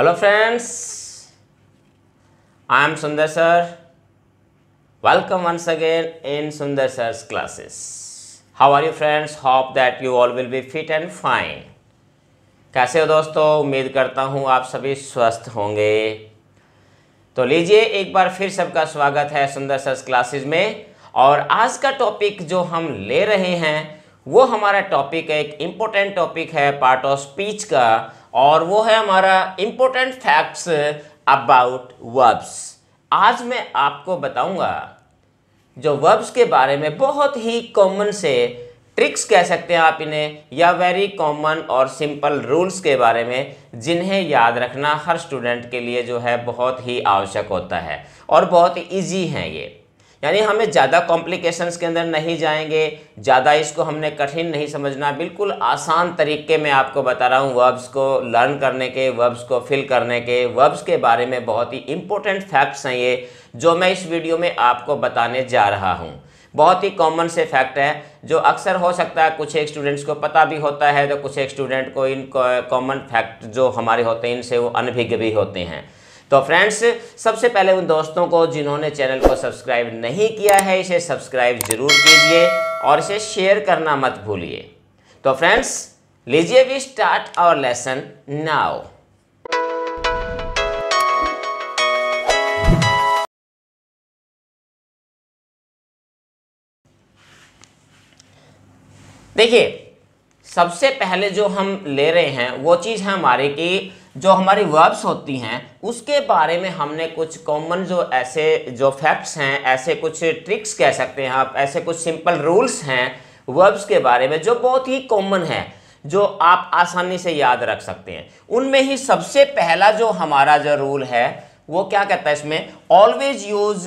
Hello friends, I am Sundar sir. Welcome once again in Sundar sir's classes. How are you friends? Hope that you all will be fit and fine. कैसे हो दोस्तों? उम्मीद करता हूँ आप सभी स्वस्थ होंगे। तो लीजिए एक बार फिर सबका स्वागत है सुंदर सर्स क्लासेस में। और आज का टॉपिक जो हम ले रहे हैं वो हमारा टॉपिक एक इम्पोर्टेंट टॉपिक है पार्ट ऑफ स्पीच का, और वो है हमारा इम्पोर्टेंट फैक्ट्स अबाउट वर्ब्स। आज मैं आपको बताऊंगा जो वर्ब्स के बारे में बहुत ही कॉमन से ट्रिक्स कह सकते हैं आप इन्हें, या वेरी कॉमन और सिंपल रूल्स के बारे में जिन्हें याद रखना हर स्टूडेंट के लिए जो है बहुत ही आवश्यक होता है और बहुत ही ईजी हैं ये। यानी हमें ज़्यादा कॉम्प्लिकेशंस के अंदर नहीं जाएंगे, ज़्यादा इसको हमने कठिन नहीं समझना, बिल्कुल आसान तरीके में आपको बता रहा हूँ वर्ब्स को लर्न करने के, वर्ब्स को फिल करने के। वर्ब्स के बारे में बहुत ही इंपॉर्टेंट फैक्ट्स हैं ये जो मैं इस वीडियो में आपको बताने जा रहा हूँ। बहुत ही कॉमन से फैक्ट है जो अक्सर हो सकता है कुछ एक स्टूडेंट्स को पता भी होता है, तो कुछ एक स्टूडेंट को इन कॉमन फैक्ट जो हमारे होते हैं इनसे वो अनभिज्ञ भी होते हैं। तो फ्रेंड्स, सबसे पहले उन दोस्तों को जिन्होंने चैनल को सब्सक्राइब नहीं किया है इसे सब्सक्राइब जरूर कीजिए और इसे शेयर करना मत भूलिए। तो फ्रेंड्स लीजिए we start our lesson now. देखिए सबसे पहले जो हम ले रहे हैं वो चीज़ है हमारे की जो हमारी वर्ब्स होती हैं उसके बारे में हमने कुछ कॉमन जो ऐसे जो फैक्ट्स हैं, ऐसे कुछ ट्रिक्स कह सकते हैं आप, ऐसे कुछ सिंपल रूल्स हैं वर्ब्स के बारे में जो बहुत ही कॉमन है, जो आप आसानी से याद रख सकते हैं। उनमें ही सबसे पहला जो हमारा जो रूल है वो क्या कहता है इसमें, always use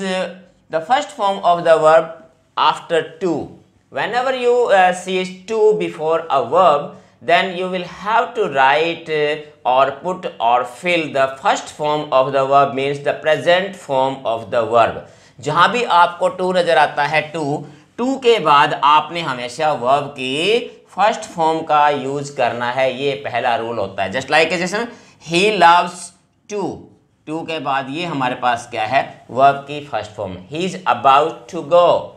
the first form of the verb after two. Whenever you see to before a verb, then you will have to write or put or fill the first form of the verb, means the present form of the verb। जहाँ भी आपको to नजर आता है to के बाद आपने हमेशा verb की फर्स्ट फॉर्म का यूज करना है। ये पहला रूल होता है। जस्ट लाइक जैसे he loves to के बाद ये हमारे पास क्या है, verb की first form. he is about to go,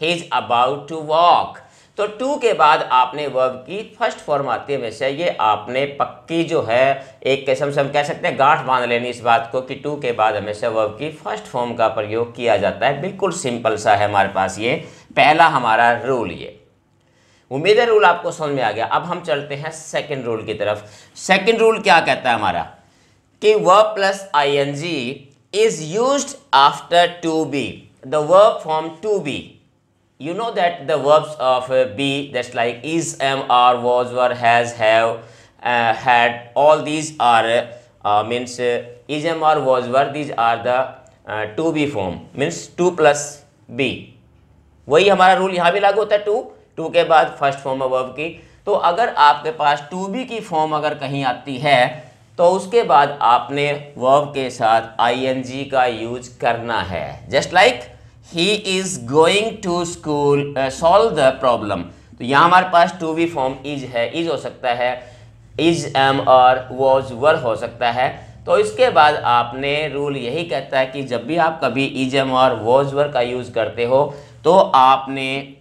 he is about to walk। तो टू के बाद आपने वर्ब की फर्स्ट फॉर्म आती है हमेशा। ये आपने पक्की जो है एक किस्म से हम कह सकते हैं गांठ बांध लेनी इस बात को कि टू के बाद हमेशा वर्ब की फर्स्ट फॉर्म का प्रयोग किया जाता है। बिल्कुल सिंपल सा है हमारे पास ये पहला हमारा रूल। ये उम्मीद है रूल आपको समझ में आ गया। अब हम चलते हैं सेकेंड रूल की तरफ। सेकेंड रूल क्या कहता है हमारा कि verb plus ing is used after to be, the verb form to be. You know that the verbs of be, that's like is, am, are, was, were, has, have, had, all these are means is, am, are, was, were, these are the to be form, means to plus be। वही हमारा rule यहाँ भी लागू होता है to के बाद first form है वर्ब की। तो अगर आपके पास टू बी की फॉर्म अगर कहीं आती है तो उसके बाद आपने वर्ब के साथ ing का यूज करना है। Just like he is going to school solve the problem। तो यहाँ हमारे पास टू बी फॉर्म इज है, इज हो सकता है, इज, एम, और was, were हो सकता है। तो इसके बाद आपने रूल यही कहता है कि जब भी आप कभी इज, एम, और was, were का यूज़ करते हो तो आपने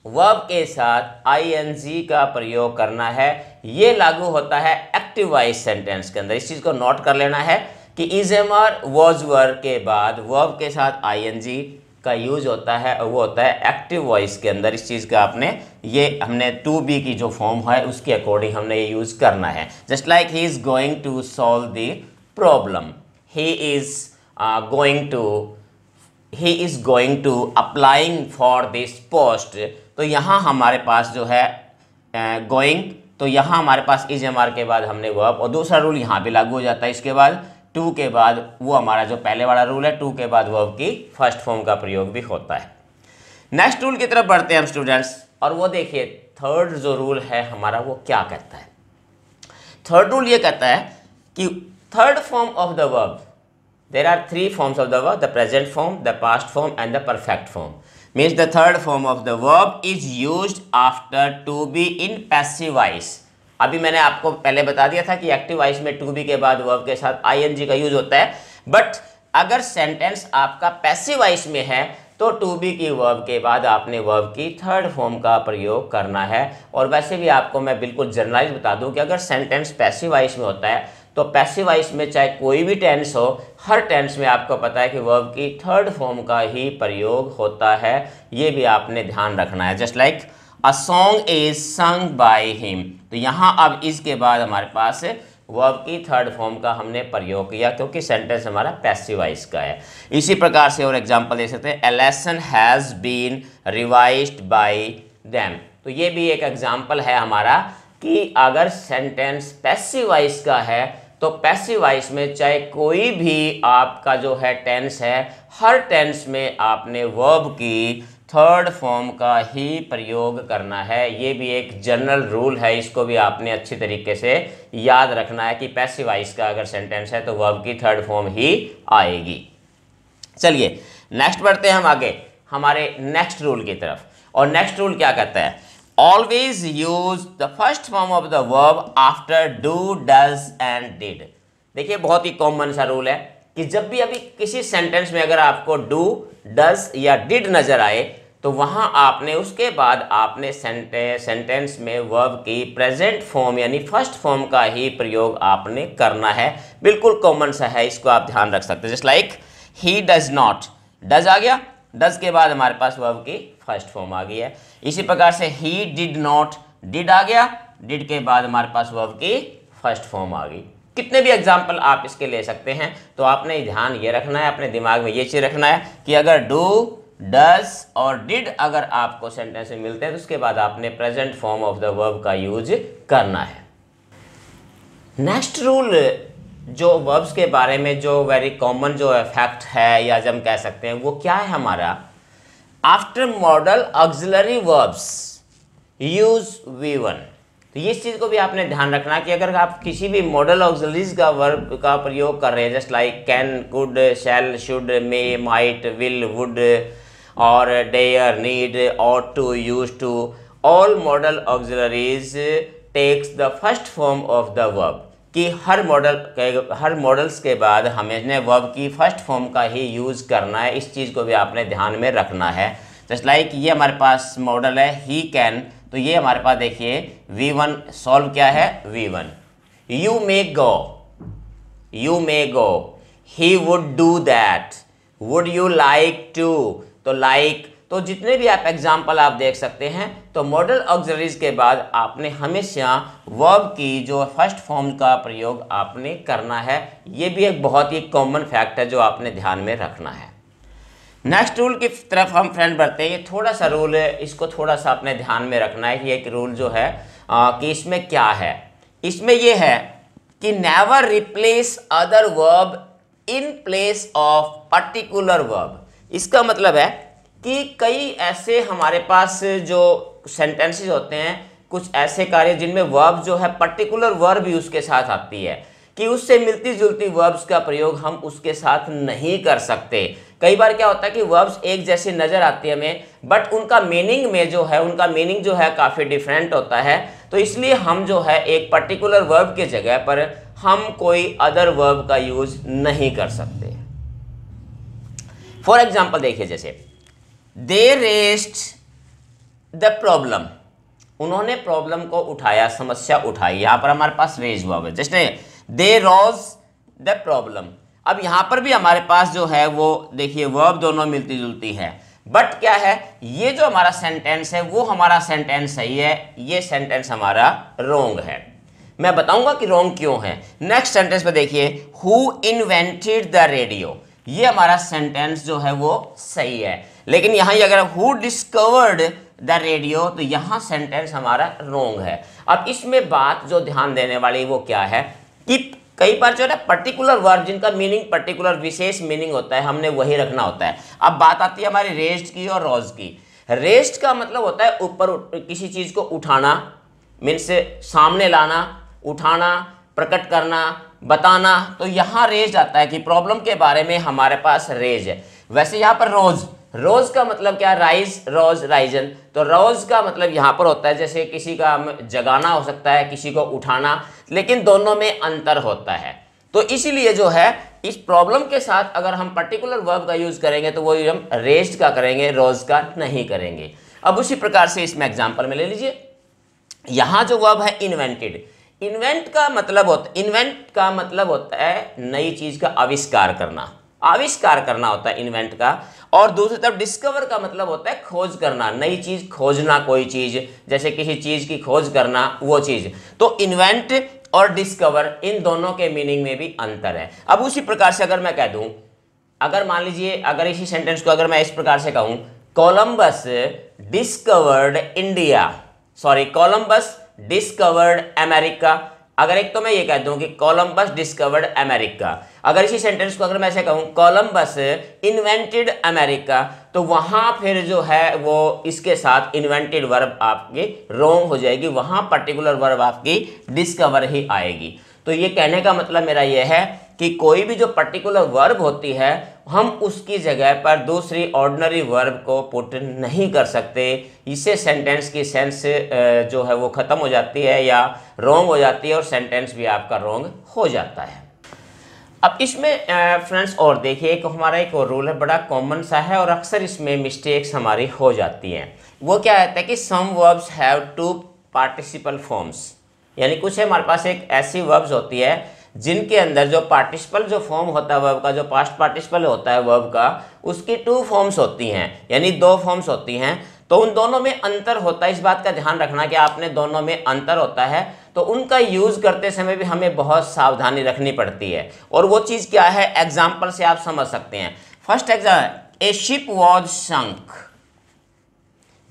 वर्ब के साथ ing का प्रयोग करना है। ये लागू होता है एक्टिव वॉइस सेंटेंस के अंदर। इस चीज़ को नोट कर लेना है कि इज, एम, और was, were के बाद वर्ब के साथ ing का यूज होता है, वो होता है एक्टिव वॉइस के अंदर। इस चीज़ का आपने ये हमने टू बी की जो फॉर्म है उसके अकॉर्डिंग हमने ये यूज करना है। Just like he is going to solve the problem, he is going to applying for this post. तो यहाँ हमारे पास जो है गोइंग, तो यहाँ हमारे पास इज, एम, आर के बाद हमने वर्ब, और दूसरा रूल यहाँ पे लागू हो जाता है। इसके बाद टू के बाद वो हमारा जो पहले वाला रूल है टू के बाद वर्ब की फर्स्ट फॉर्म का प्रयोग भी होता है। नेक्स्ट रूल की तरफ बढ़ते हैं हम स्टूडेंट्स, और वो देखिए थर्ड जो रूल है हमारा वो क्या कहता है। थर्ड रूल ये कहता है कि third form of the verb, there are three forms of the verb, the present form, the past form and the perfect form. Means the third form of the verb is used after to be in passive voice. अभी मैंने आपको पहले बता दिया था कि active voice में to be के बाद वर्ब के साथ आईएनजी का यूज होता है, बट अगर सेंटेंस आपका पैसिव वॉइस में है तो टू बी की वर्ब के बाद आपने वर्ब की थर्ड फॉर्म का प्रयोग करना है। और वैसे भी आपको मैं बिल्कुल जनरलाइज बता दूं कि अगर सेंटेंस पैसिव वॉइस में होता है तो पैसिव वॉइस में चाहे कोई भी टेंस हो, हर टेंस में आपको पता है कि वर्ब की थर्ड फॉर्म का ही प्रयोग होता है। ये भी आपने ध्यान रखना है। Just like a song is sung by him, तो यहाँ अब इसके बाद हमारे पास वर्ब की थर्ड फॉर्म का हमने प्रयोग किया क्योंकि सेंटेंस हमारा पैसिव वॉइस का है। इसी प्रकार से और एग्जांपल दे सकते हैं, a lesson has been revised by them. तो ये भी एक एग्जांपल है हमारा कि अगर सेंटेंस पैसिव वॉइस का है तो पैसिव वॉइस में चाहे कोई भी आपका जो है टेंस है, हर टेंस में आपने वर्ब की थर्ड फॉर्म का ही प्रयोग करना है। ये भी एक जनरल रूल है, इसको भी आपने अच्छी तरीके से याद रखना है कि पैसिव वॉइस का अगर सेंटेंस है तो वर्ब की थर्ड फॉर्म ही आएगी। चलिए नेक्स्ट बढ़ते हैं हम आगे हमारे नेक्स्ट रूल की तरफ। और नेक्स्ट रूल क्या कहता है, always use the first form of the verb after do, does and did. देखिए बहुत ही कॉमन सा रूल है कि जब भी अभी किसी सेंटेंस में अगर आपको डू, डज या डिड नजर आए तो वहां आपने उसके बाद आपने सेंटेंस में वर्ब की प्रेजेंट फॉर्म यानी फर्स्ट फॉर्म का ही प्रयोग आपने करना है। बिल्कुल कॉमन सा है, इसको आप ध्यान रख सकते हैं। जस्ट लाइक ही डज नॉट, डज आ गया, डज के बाद हमारे पास वर्ब की फर्स्ट फॉर्म आ गई है। इसी प्रकार से ही डिड नॉट, डिड आ गया, डिड के बाद हमारे पास वर्ब की फर्स्ट फॉर्म आ गई। कितने भी एग्जाम्पल आप इसके ले सकते हैं, तो आपने ध्यान ये रखना है, अपने दिमाग में ये चीज रखना है कि अगर डू, डज और डिड अगर आपको सेंटेंस में मिलते हैं तो उसके बाद आपने present form of the verb का यूज करना है। नेक्स्ट रूल जो वर्ब्स के बारे में जो वेरी कॉमन जो फैक्ट है या जब हम कह सकते हैं वो क्या है हमारा, after model auxiliary verbs use V1। तो ये इस चीज़ को भी आपने ध्यान रखना कि अगर आप किसी भी मॉडल ऑक्सिलरीज का वर्ब का प्रयोग कर रहे हैं, just like can, could, shall, should, may, might, will, would और dare, need, ought to, used to, all model auxiliaries takes the first form of the verb। कि हर मॉडल्स के बाद हमें वर्ब की फर्स्ट फॉर्म का ही यूज़ करना है। इस चीज़ को भी आपने ध्यान में रखना है। जस्ट लाइक ये हमारे पास मॉडल है ही कैन, तो ये हमारे पास देखिए V1 सॉल्व क्या है, V1। You may go, you may go, he would do that, would you like to, to like, तो जितने भी आप एग्जाम्पल आप देख सकते हैं तो मॉडल ऑक्सिलरीज के बाद आपने हमेशा वर्ब की जो फर्स्ट फॉर्म का प्रयोग आपने करना है। ये भी एक बहुत ही कॉमन फैक्ट है जो आपने ध्यान में रखना है। नेक्स्ट रूल की तरफ हम फ्रेंड बढ़ते हैं। ये थोड़ा सा रूल है, इसको थोड़ा सा अपने ध्यान में रखना है कि एक रूल जो है कि इसमें क्या है, इसमें ये है कि never replace other verb in place of particular verb. इसका मतलब है कि कई ऐसे हमारे पास जो सेंटेंसेस होते हैं, कुछ ऐसे कार्य जिनमें वर्ब जो है पर्टिकुलर वर्ब भी उसके साथ आती है कि उससे मिलती जुलती वर्ब्स का प्रयोग हम उसके साथ नहीं कर सकते। कई बार क्या होता है कि वर्ब्स एक जैसी नज़र आती है हमें, बट उनका मीनिंग में जो है, उनका मीनिंग जो है काफ़ी डिफरेंट होता है। तो इसलिए हम जो है एक पर्टिकुलर वर्ब के जगह पर हम कोई अदर वर्ब का यूज नहीं कर सकते। फॉर एग्जाम्पल देखिए, जैसे दे रेस्ड द प्रॉब्लम, उन्होंने प्रॉब्लम को उठाया, समस्या उठाई। यहां पर हमारे पास रेज वर्ब है, जैसे दे रोज द प्रॉब्लम। अब यहां पर भी हमारे पास जो है वो देखिए वर्ब दोनों मिलती जुलती है, बट क्या है, ये जो हमारा सेंटेंस है वो हमारा सेंटेंस सही है, ये सेंटेंस हमारा रॉन्ग है। मैं बताऊंगा कि रॉन्ग क्यों है। नेक्स्ट सेंटेंस पे देखिए, हु इन्वेंटेड द रेडियो, ये हमारा सेंटेंस जो है वो सही है, लेकिन यहां अगर हु डिस्कवर्ड द रेडियो तो यहां सेंटेंस हमारा रॉन्ग है। अब इसमें बात जो ध्यान देने वाली वो क्या है कि कई बार जो है ना पर्टिकुलर वर्ब जिनका मीनिंग पर्टिकुलर विशेष मीनिंग होता है, हमने वही रखना होता है। अब बात आती है हमारी रेस्ड की और रोज की। रेस्ड का मतलब होता है ऊपर किसी चीज को उठाना, मीन्स सामने लाना, उठाना, प्रकट करना, बताना। तो यहाँ रेज आता है कि प्रॉब्लम के बारे में हमारे पास रेज है। वैसे यहाँ पर रोज रोज का मतलब क्या, राइज, रोज, राइजन। तो रोज का मतलब यहां पर होता है जैसे किसी का जगाना हो सकता है, किसी को उठाना, लेकिन दोनों में अंतर होता है। तो इसीलिए जो है इस प्रॉब्लम के साथ अगर हम पर्टिकुलर वर्ब का यूज करेंगे तो वो हम रेज्ड का करेंगे, रोज का नहीं करेंगे। अब उसी प्रकार से इसमें एग्जांपल में ले लीजिए, यहां जो वर्ब है इन्वेंटेड, इन्वेंट का मतलब होता है नई चीज का आविष्कार करना, आविष्कार करना होता है इन्वेंट का। और दूसरी तरफ डिस्कवर का मतलब होता है खोज करना, नई चीज खोजना, कोई चीज, जैसे किसी चीज की खोज करना, वो चीज। तो इन्वेंट और डिस्कवर, इन दोनों के मीनिंग में भी अंतर है। अब उसी प्रकार से अगर मैं कह दूं, अगर मान लीजिए अगर इसी सेंटेंस को अगर मैं इस प्रकार से कहूं, Columbus discovered India, sorry Columbus discovered America. अगर एक तो मैं ये कह दूं कि कोलंबस डिस्कवर्ड अमेरिका, अगर इसी सेंटेंस को अगर मैं ऐसे कहूं कोलंबस इन्वेंटेड अमेरिका, तो वहां फिर जो है वो इसके साथ इन्वेंटेड वर्ब आपकी रॉन्ग हो जाएगी, वहां पर्टिकुलर वर्ब आपकी डिस्कवर ही आएगी। तो ये कहने का मतलब मेरा ये है कि कोई भी जो पर्टिकुलर वर्ब होती है हम उसकी जगह पर दूसरी ऑर्डिनरी वर्ब को पुट नहीं कर सकते, इससे सेंटेंस की सेंस जो है वो खत्म हो जाती है या रॉन्ग हो जाती है और सेंटेंस भी आपका रॉन्ग हो जाता है। अब इसमें फ्रेंड्स और देखिए, एक हमारा एक और रूल है, बड़ा कॉमन सा है और अक्सर इसमें मिस्टेक्स हमारी हो जाती हैं। वो क्या कहता है कि some verbs have two participle forms, यानी कुछ हमारे पास एक ऐसी वर्ब्स होती है जिनके अंदर जो पार्टिसिपल जो फॉर्म होता है वर्ब का, जो पास्ट पार्टिसिपल होता है वर्ब का, उसकी 2 फॉर्म्स होती हैं, यानी 2 फॉर्म्स होती हैं। तो उन दोनों में अंतर होता है, इस बात का ध्यान रखना कि आपने दोनों में अंतर होता है, तो उनका यूज करते समय भी हमें बहुत सावधानी रखनी पड़ती है। और वो चीज़ क्या है, एग्जाम्पल से आप समझ सकते हैं। First example, a ship was sunk.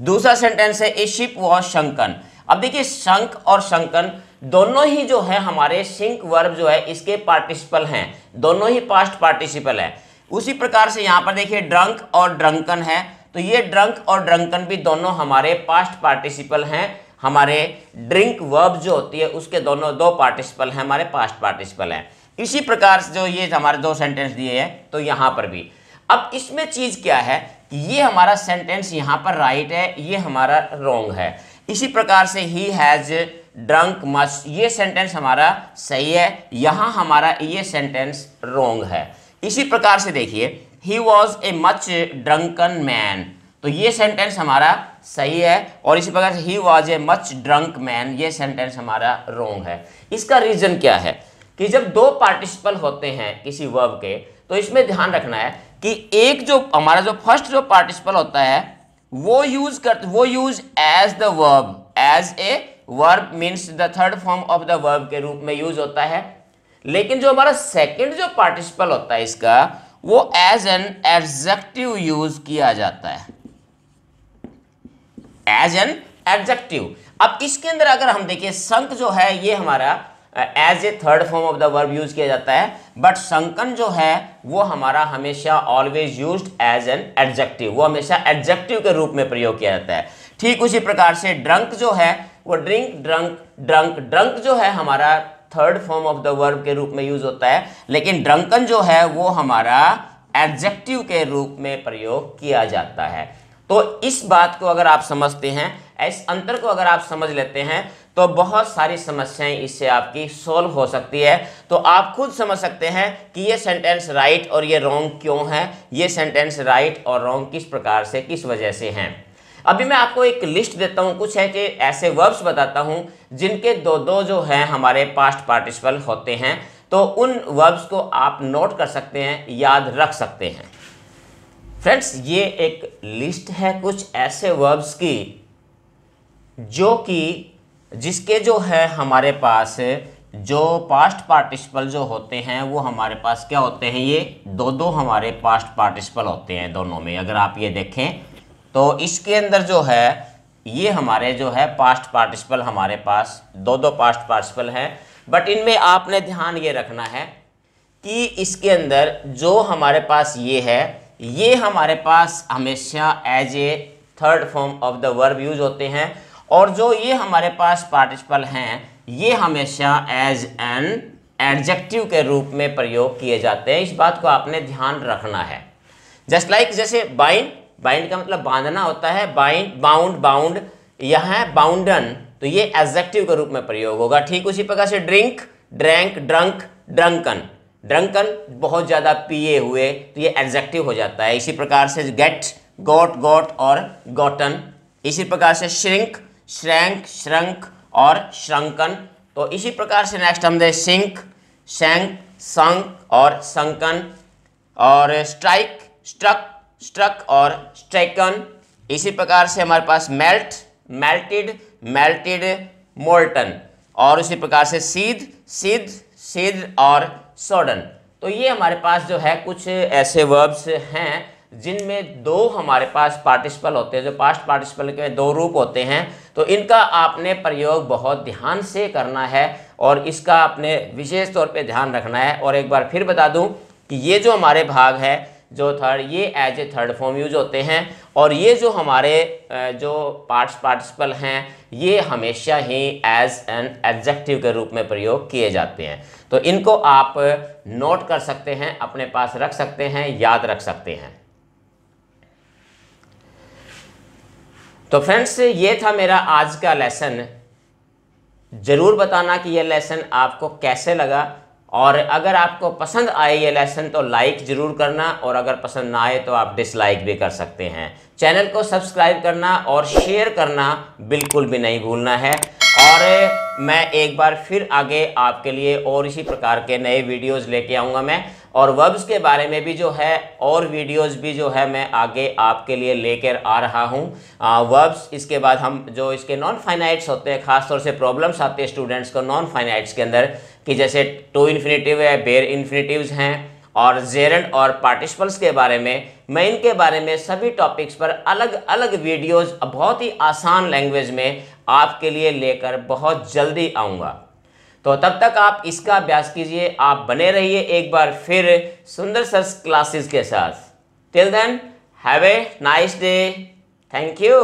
दूसरा सेंटेंस है ए शिप वॉज शंकन। अब देखिए संक और शंकन दोनों ही जो है हमारे सिंक वर्ब जो है इसके पार्टिसिपल हैं, दोनों ही पास्ट पार्टिसिपल है। उसी प्रकार से यहाँ पर देखिए ड्रंक और ड्रंकन है, तो ये ड्रंक और ड्रंकन भी दोनों हमारे पास्ट पार्टिसिपल हैं। हमारे ड्रिंक वर्ब जो होती है उसके दोनों 2 पार्टिसिपल हैं, हमारे पास्ट पार्टिसिपल हैं। इसी प्रकार से जो ये हमारे 2 सेंटेंस दिए हैं तो यहाँ पर भी। अब इसमें चीज क्या है कि ये हमारा सेंटेंस यहाँ पर राइट है, ये हमारा रॉन्ग है। इसी प्रकार से ही हैज ड्रंक मच, ये सेंटेंस हमारा सही है, यहाँ हमारा ये सेंटेंस रॉन्ग है। इसी प्रकार से देखिए he was a much drunken man, तो ये सेंटेंस हमारा सही है। और इसी प्रकार से he was a much drunk man, ये सेंटेंस हमारा रॉन्ग है। इसका रीजन क्या है कि जब 2 पार्टिसिपल होते हैं किसी वर्ब के, तो इसमें ध्यान रखना है कि एक जो हमारा जो फर्स्ट जो पार्टिसिपल होता है वो use as the verb, as a verb means the third form of the verb के रूप में यूज होता है। लेकिन जो हमारा सेकंड जो पार्टिसिपल होता है इसका, वो एज एन एडजेक्टिव यूज किया जाता है, एज एन एडजेक्टिव। अब इसके अंदर अगर हम देखिए संक जो है ये हमारा as a third form of the verb use किया जाता है, बट संकन जो है वो हमारा हमेशा always used as an adjective, वो हमेशा एडजेक्टिव के रूप में प्रयोग किया जाता है। ठीक उसी प्रकार से ड्रंक जो है वो ड्रिंक, ड्रंक, ड्रंक, ड्रंक जो है हमारा third form of the verb के रूप में यूज होता है, लेकिन ड्रंकन जो है वो हमारा एडजेक्टिव के रूप में प्रयोग किया जाता है। तो इस बात को अगर आप समझते हैं, इस अंतर को अगर आप समझ लेते हैं, तो बहुत सारी समस्याएं इससे आपकी सॉल्व हो सकती है। तो आप खुद समझ सकते हैं कि ये सेंटेंस राइट और ये रॉन्ग क्यों है, ये सेंटेंस राइट और रॉन्ग किस प्रकार से, किस वजह से हैं। अभी मैं आपको एक लिस्ट देता हूं, कुछ है कि ऐसे वर्ब्स बताता हूं जिनके 2 जो हैं हमारे पास्ट पार्टिसिपल होते हैं, तो उन वर्ब्स को आप नोट कर सकते हैं, याद रख सकते हैं। फ्रेंड्स ये एक लिस्ट है कुछ ऐसे वर्ब्स की जो कि जिसके जो है हमारे पास जो पास्ट पार्टिसिपल जो होते हैं वो हमारे पास क्या होते हैं, ये 2 हमारे पास्ट पार्टिसिपल होते हैं दोनों में। अगर आप ये देखें तो इसके अंदर जो है ये हमारे जो है पास्ट पार्टिसिपल हमारे पास 2 पास्ट पार्टिसिपल हैं, बट इनमें आपने ध्यान ये रखना है कि इसके अंदर जो हमारे पास ये है, ये हमारे पास हमेशा as a third form of the verb use होते हैं, और जो ये हमारे पास पार्टिसिपल हैं ये हमेशा एज एन एडजेक्टिव के रूप में प्रयोग किए जाते हैं। इस बात को आपने ध्यान रखना है। जस्ट लाइक जैसे बाइन बाइंड का मतलब बांधना होता है, बाइंड, बाउंड, बाउंड, यह है बाउंडन, तो ये एडजेक्टिव के रूप में प्रयोग होगा। ठीक उसी प्रकार से drink, drank, drunk, drunken, drunken बहुत ज़्यादा पिए हुए, तो ये एडजेक्टिव हो जाता है। इसी प्रकार से गेट, गोट, गोट और गोटन। इसी प्रकार से श्रिंक, श्रैंक, श्रंक और श्रंकन। तो इसी प्रकार से नेक्स्ट हम दे सिंक, शैंक, संक और संकन। और स्ट्राइक, स्ट्रक, स्ट्रक और स्ट्राइकन। इसी प्रकार से हमारे पास मेल्ट, मेल्टेड, मेल्टेड, मोल्टन। और उसी प्रकार से सीध, सिद, सिद और सोडन। तो ये हमारे पास जो है कुछ ऐसे वर्ब्स हैं जिनमें दो हमारे पास पार्टिसिपल होते हैं, जो पास्ट पार्टिसिपल के दो रूप होते हैं। तो इनका आपने प्रयोग बहुत ध्यान से करना है और इसका आपने विशेष तौर पे ध्यान रखना है। और एक बार फिर बता दूं कि ये जो हमारे भाग है जो थर्ड, ये as a third form use होते हैं और ये जो हमारे जो पास्ट पार्टिसिपल हैं ये हमेशा ही एज एन एडजेक्टिव के रूप में प्रयोग किए जाते हैं। तो इनको आप नोट कर सकते हैं, अपने पास रख सकते हैं, याद रख सकते हैं। तो फ्रेंड्स, ये था मेरा आज का लेसन। ज़रूर बताना कि यह लेसन आपको कैसे लगा, और अगर आपको पसंद आए ये लेसन तो लाइक ज़रूर करना, और अगर पसंद ना आए तो आप डिसलाइक भी कर सकते हैं। चैनल को सब्सक्राइब करना और शेयर करना बिल्कुल भी नहीं भूलना है। और मैं एक बार फिर आगे आपके लिए और इसी प्रकार के नए वीडियोस लेके आऊँगा मैं, और वर्ब्स के बारे में भी जो है और वीडियोस भी जो है मैं आगे आपके लिए लेकर आ रहा हूँ। वर्ब्स, इसके बाद हम जो इसके नॉन फाइनाइट्स होते हैं, खासतौर से प्रॉब्लम्स आते हैं स्टूडेंट्स को नॉन फाइनाइट्स के अंदर, कि जैसे टू इन्फिनेटिव है, बेयर इन्फिनेटिव्स हैं, और जेरंड और पार्टिसिपल्स के बारे में, मैं इनके बारे में सभी टॉपिक्स पर अलग अलग वीडियोस बहुत ही आसान लैंग्वेज में आपके लिए लेकर बहुत जल्दी आऊँगा। तो तब तक आप इसका अभ्यास कीजिए, आप बने रहिए एक बार फिर सुंदर सर क्लासेस के साथ। Till then, have a nice day. Thank you.